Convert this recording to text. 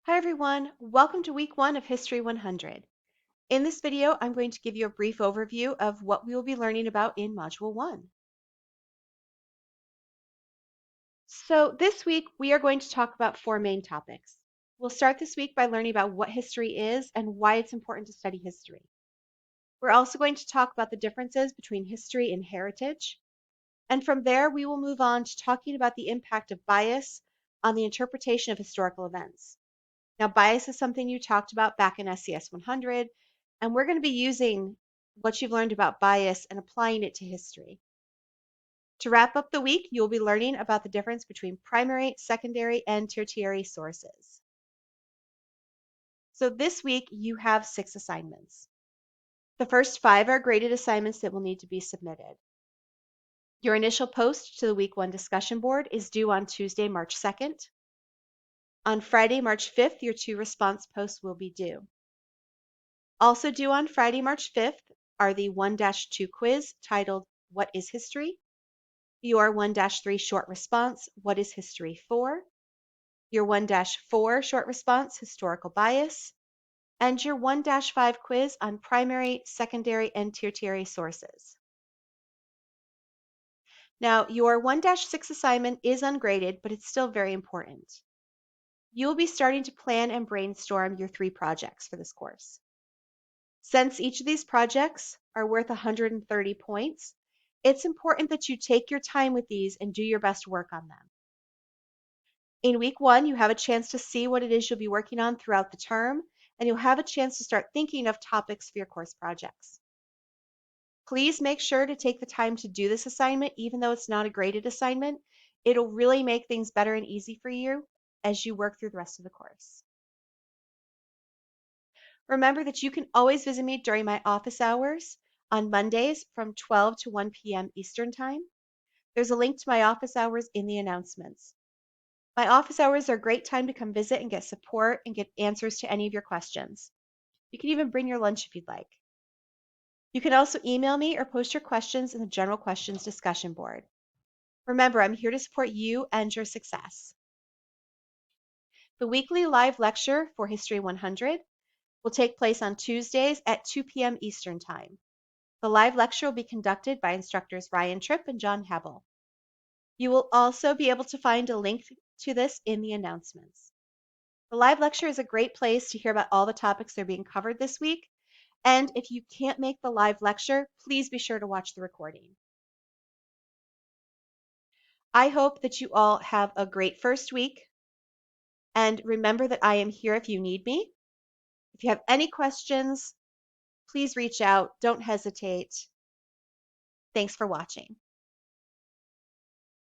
Hi everyone, welcome to week 1 of History 100. In this video, I'm going to give you a brief overview of what we will be learning about in Module 1. So this week, we are going to talk about 4 main topics. We'll start this week by learning about what history is and why it's important to study history. We're also going to talk about the differences between history and heritage. And from there, we will move on to talking about the impact of bias on the interpretation of historical events. Now, bias is something you talked about back in SCS 100, and we're going to be using what you've learned about bias and applying it to history. To wrap up the week, you'll be learning about the difference between primary, secondary, and tertiary sources. So this week, you have 6 assignments. The first 5 are graded assignments that will need to be submitted. Your initial post to the Week 1 discussion board is due on Tuesday, March 2nd. On Friday, March 5th, your 2 response posts will be due. Also due on Friday, March 5th are the 1-2 quiz titled, What is History? Your 1-3 short response, What is History for? Your 1-4 short response, Historical Bias, and your 1-5 quiz on primary, secondary, and tertiary sources. Now, your 1-6 assignment is ungraded, but it's still very important. You will be starting to plan and brainstorm your 3 projects for this course. Since each of these projects are worth 130 points, it's important that you take your time with these and do your best work on them. In week 1, you have a chance to see what it is you'll be working on throughout the term, and you'll have a chance to start thinking of topics for your course projects. Please make sure to take the time to do this assignment, even though it's not a graded assignment. It'll really make things better and easy for you as you work through the rest of the course. Remember that you can always visit me during my office hours on Mondays from 12 to 1 p.m. Eastern Time. There's a link to my office hours in the announcements. My office hours are a great time to come visit and get support and get answers to any of your questions. You can even bring your lunch if you'd like. You can also email me or post your questions in the general questions discussion board. Remember, I'm here to support you and your success. The weekly live lecture for History 100 will take place on Tuesdays at 2 p.m. Eastern Time. The live lecture will be conducted by instructors Ryan Tripp and John Hebel. You will also be able to find a link to this in the announcements. The live lecture is a great place to hear about all the topics that are being covered this week. And if you can't make the live lecture, please be sure to watch the recording. I hope that you all have a great first week. And remember that I am here if you need me. If you have any questions, please reach out. Don't hesitate. Thanks for watching.